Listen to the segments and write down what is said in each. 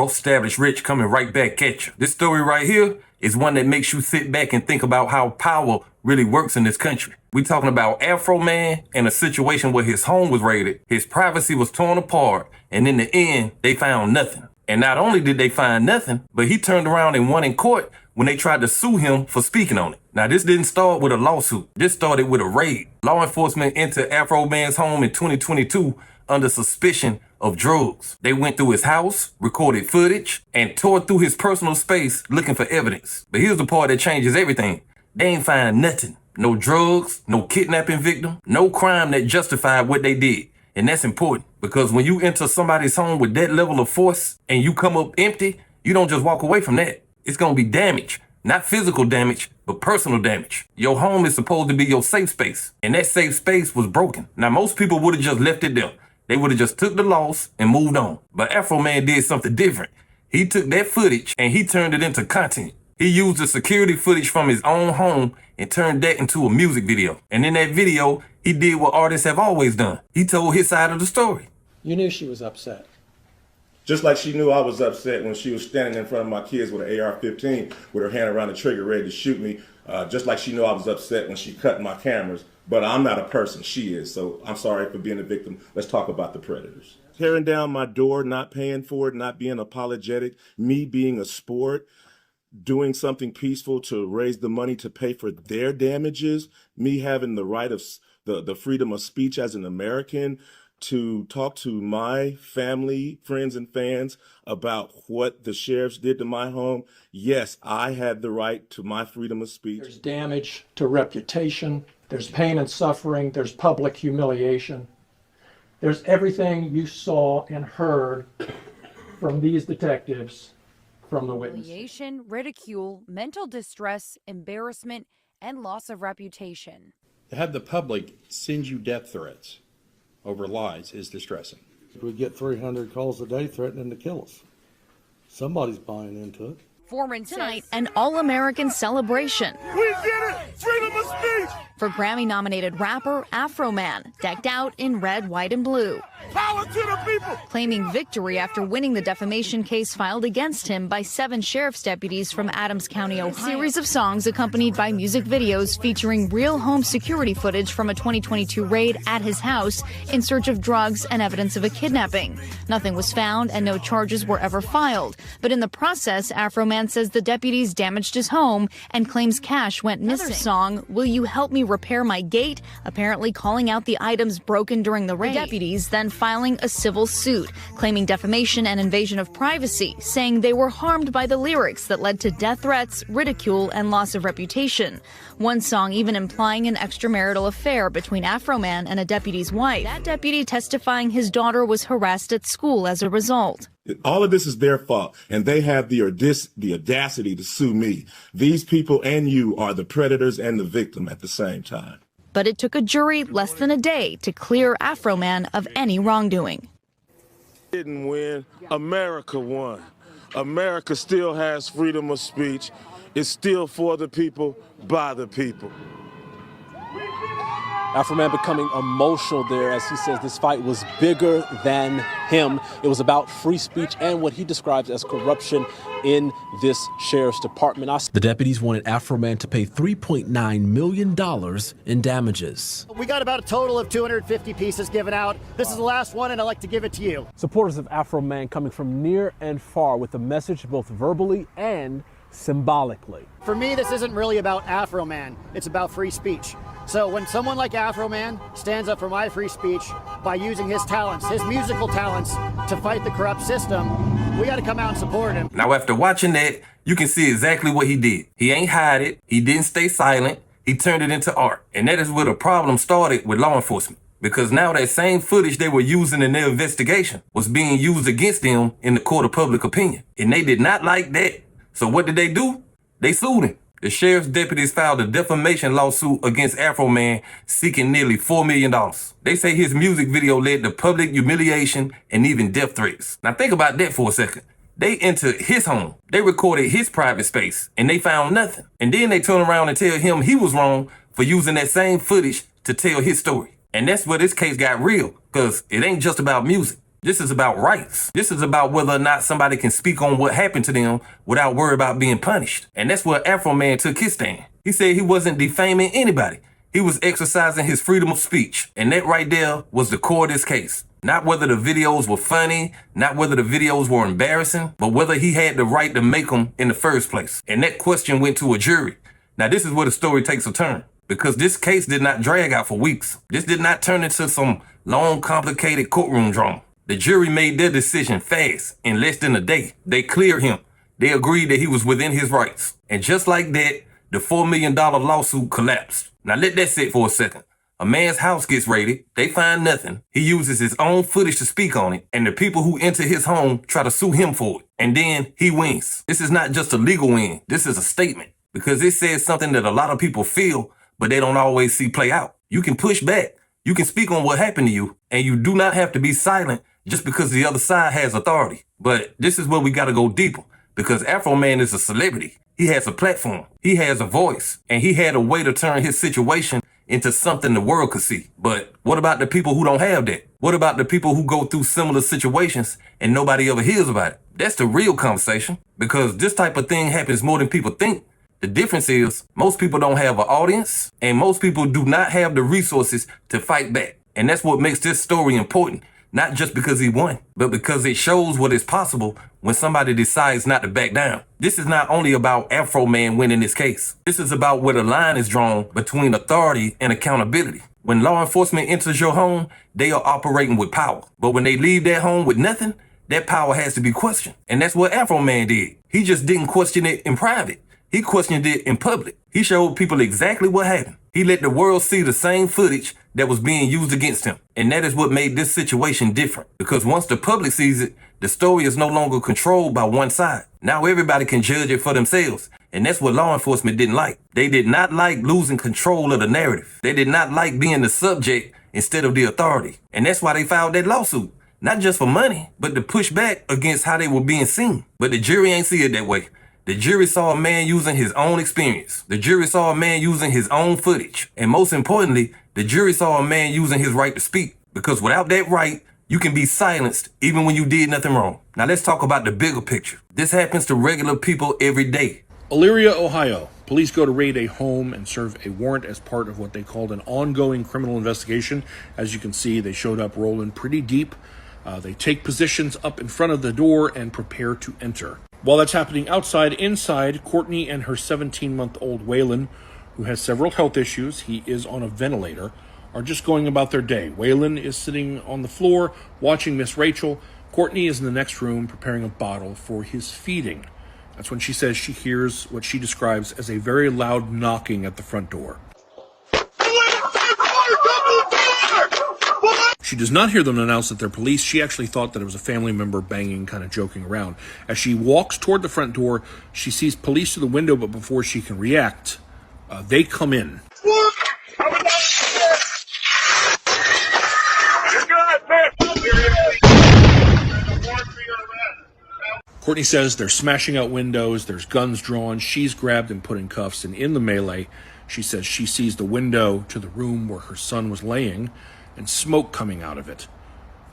well-established rich coming right back at you. This story right here is one that makes you sit back and think about how power really works in this country. We talking about Afroman in a situation where his home was raided, his privacy was torn apart, and in the end, they found nothing. And not only did they find nothing, but he turned around and won in court when they tried to sue him for speaking on it. Now, this didn't start with a lawsuit. This started with a raid. Law enforcement entered Afroman's home in 2022 under suspicion of drugs. They went through his house, recorded footage, and tore through his personal space looking for evidence. But here's the part that changes everything. They ain't find nothing. No drugs, no kidnapping victim, no crime that justified what they did. And that's important because when you enter somebody's home with that level of force and you come up empty, you don't just walk away from that. It's gonna be damage. Not physical damage, but personal damage. Your home is supposed to be your safe space, and that safe space was broken. Now, most people would have just left it there. They would have just took the loss and moved on. But Afroman did something different. He took that footage and he turned it into content. He used the security footage from his own home and turned that into a music video. And in that video, he did what artists have always done. He told his side of the story. You knew she was upset. Just like she knew I was upset when she was standing in front of my kids with an AR-15 with her hand around the trigger ready to shoot me. Just like she knew I was upset when she cut my cameras. But I'm not a person, she is. So I'm sorry for being a victim. Let's talk about the predators. Tearing down my door, not paying for it, not being apologetic, me being a sport, doing something peaceful to raise the money to pay for their damages, me having the right of the freedom of speech as an American, to talk to my family, friends, and fans about what the sheriffs did to my home. Yes, I had the right to my freedom of speech. There's damage to reputation. There's pain and suffering. There's public humiliation. There's everything you saw and heard from these detectives from the witness. Humiliation, ridicule, mental distress, embarrassment, and loss of reputation. To have the public send you death threats over lies is distressing. We get 300 calls a day threatening to kill us. Somebody's buying into it. Foreman tonight, an all-American celebration. We did it! Freedom of speech! For Grammy-nominated rapper Afroman, decked out in red, white, and blue. Power to the people! Claiming victory after winning the defamation case filed against him by 7 sheriff's deputies from Adams County, Ohio. A series of songs accompanied by music videos featuring real home security footage from a 2022 raid at his house in search of drugs and evidence of a kidnapping. Nothing was found and no charges were ever filed. But in the process, Afroman says the deputies damaged his home and claims cash went missing. Another song, Will You Help Me Repair My Gate, apparently calling out the items broken during the raid. The deputies then filing a civil suit, claiming defamation and invasion of privacy, saying they were harmed by the lyrics that led to death threats, ridicule, and loss of reputation. One song even implying an extramarital affair between Afroman and a deputy's wife. That deputy testifying his daughter was harassed at school as a result. All of this is their fault, and they have the audacity to sue me. These people and you are the predators and the victim at the same time. But it took a jury less than a day to clear Afroman of any wrongdoing. Didn't win. America won. America still has freedom of speech. It's still for the people, by the people. Afroman becoming emotional there as he says this fight was bigger than him. It was about free speech and what he describes as corruption in this sheriff's department. The deputies wanted Afroman to pay $3.9 million in damages. We got about a total of 250 pieces given out. This is the last one, and I'd like to give it to you. Supporters of Afroman coming from near and far with a message both verbally and symbolically. For me, this isn't really about Afroman. It's about free speech. So when someone like Afroman stands up for my free speech by using his talents, his musical talents, to fight the corrupt system, we got to come out and support him. Now, after watching that, you can see exactly what he did. He ain't hide it. He didn't stay silent. He turned it into art. And that is where the problem started with law enforcement. Because now that same footage they were using in their investigation was being used against them in the court of public opinion. And they did not like that. So what did they do? They sued him. The sheriff's deputies filed a defamation lawsuit against Afroman seeking nearly $4 million. They say his music video led to public humiliation and even death threats. Now think about that for a second. They entered his home. They recorded his private space and they found nothing. And then they turn around and tell him he was wrong for using that same footage to tell his story. And that's where this case got real, because it ain't just about music. This is about rights. This is about whether or not somebody can speak on what happened to them without worry about being punished. And that's where Afroman took his stand. He said he wasn't defaming anybody. He was exercising his freedom of speech. And that right there was the core of this case. Not whether the videos were funny, not whether the videos were embarrassing, but whether he had the right to make them in the first place. And that question went to a jury. Now this is where the story takes a turn, because this case did not drag out for weeks. This did not turn into some long, complicated courtroom drama. The jury made their decision fast, in less than a day. They cleared him. They agreed that he was within his rights. And just like that, the $4 million lawsuit collapsed. Now let that sit for a second. A man's house gets raided, they find nothing. He uses his own footage to speak on it, and the people who enter his home try to sue him for it. And then he wins. This is not just a legal win, this is a statement, because it says something that a lot of people feel, but they don't always see play out. You can push back, you can speak on what happened to you, and you do not have to be silent just because the other side has authority. But this is where we gotta go deeper, because Afroman is a celebrity. He has a platform, he has a voice, and he had a way to turn his situation into something the world could see. But what about the people who don't have that? What about the people who go through similar situations and nobody ever hears about it? That's the real conversation, because this type of thing happens more than people think. The difference is most people don't have an audience, and most people do not have the resources to fight back. And that's what makes this story important. Not just because he won, but because it shows what is possible when somebody decides not to back down. This is not only about Afroman winning this case. This is about where the line is drawn between authority and accountability. When law enforcement enters your home, they are operating with power. But when they leave their home with nothing, that power has to be questioned. And that's what Afroman did. He just didn't question it in private. He questioned it in public. He showed people exactly what happened. He let the world see the same footage that was being used against him. And that is what made this situation different. Because once the public sees it, the story is no longer controlled by one side. Now everybody can judge it for themselves. And that's what law enforcement didn't like. They did not like losing control of the narrative. They did not like being the subject instead of the authority. And that's why they filed that lawsuit. Not just for money, but to push back against how they were being seen. But the jury ain't see it that way. The jury saw a man using his own experience. The jury saw a man using his own footage. And most importantly, the jury saw a man using his right to speak. Because without that right, you can be silenced even when you did nothing wrong. Now let's talk about the bigger picture. This happens to regular people every day. Elyria, Ohio. Police go to raid a home and serve a warrant as part of what they called an ongoing criminal investigation. As you can see, they showed up rolling pretty deep. They take positions up in front of the door and prepare to enter. While that's happening outside, inside, Courtney and her 17-month-old Waylon, who has several health issues, he is on a ventilator, are just going about their day. Waylon is sitting on the floor watching Miss Rachel. Courtney is in the next room preparing a bottle for his feeding. That's when she says she hears what she describes as a very loud knocking at the front door. She does not hear them announce that they're police. She actually thought that it was a family member banging, kind of joking around. As she walks toward the front door, she sees police through the window, but before she can react, they come in. Courtney says they're smashing out windows, there's guns drawn, she's grabbed and put in cuffs, and in the melee, she says she sees the window to the room where her son was laying, and smoke coming out of it.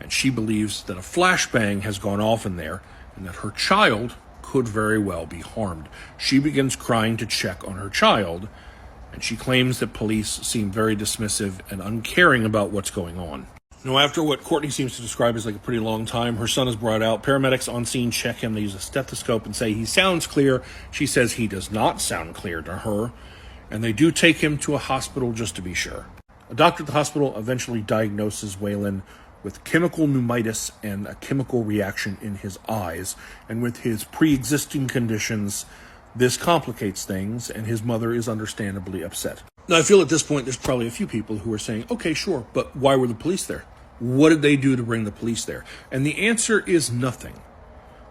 And she believes that a flashbang has gone off in there and that her child could very well be harmed. She begins crying to check on her child, and she claims that police seem very dismissive and uncaring about what's going on. Now, after what Courtney seems to describe as like a pretty long time, her son is brought out. Paramedics on scene check him. They use a stethoscope and say he sounds clear. She says he does not sound clear to her, and they do take him to a hospital just to be sure. A doctor at the hospital eventually diagnoses Waylon with chemical pneumonitis and a chemical reaction in his eyes. And with his pre-existing conditions, this complicates things, and his mother is understandably upset. Now, I feel at this point there's probably a few people who are saying, okay, sure, but why were the police there? What did they do to bring the police there? And the answer is nothing.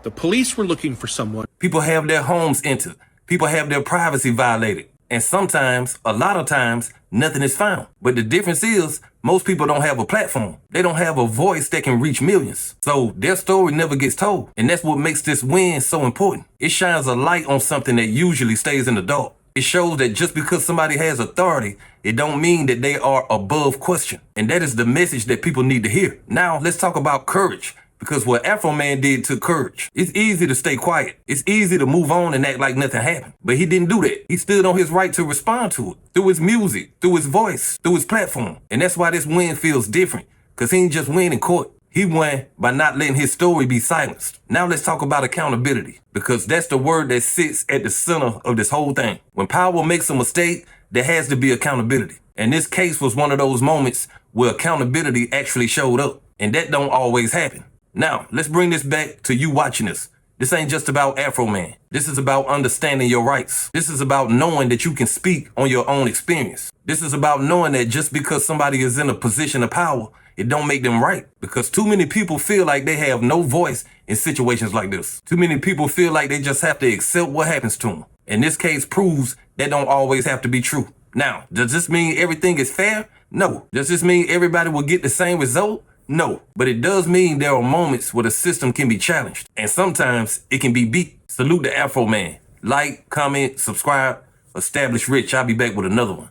The police were looking for someone. People have their homes entered. People have their privacy violated. And sometimes, a lot of times, nothing is found. But the difference is, most people don't have a platform. They don't have a voice that can reach millions. So their story never gets told. And that's what makes this win so important. It shines a light on something that usually stays in the dark. It shows that just because somebody has authority, it don't mean that they are above question. And that is the message that people need to hear. Now, let's talk about courage. Because what Afroman did took courage. It's easy to stay quiet. It's easy to move on and act like nothing happened. But he didn't do that. He stood on his right to respond to it. Through his music, through his voice, through his platform. And that's why this win feels different. Because he ain't just win in court. He won by not letting his story be silenced. Now let's talk about accountability. Because that's the word that sits at the center of this whole thing. When power makes a mistake, there has to be accountability. And this case was one of those moments where accountability actually showed up. And that don't always happen. Now, let's bring this back to you watching this. This ain't just about Afroman. This is about understanding your rights. This is about knowing that you can speak on your own experience. This is about knowing that just because somebody is in a position of power, it don't make them right. Because too many people feel like they have no voice in situations like this. Too many people feel like they just have to accept what happens to them. And this case proves that don't always have to be true. Now, does this mean everything is fair? No. Does this mean everybody will get the same result? No. But it does mean there are moments where the system can be challenged. And sometimes it can be beat. Salute the Afroman. Like, comment, subscribe. Establish Rich. I'll be back with another one.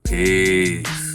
Peace.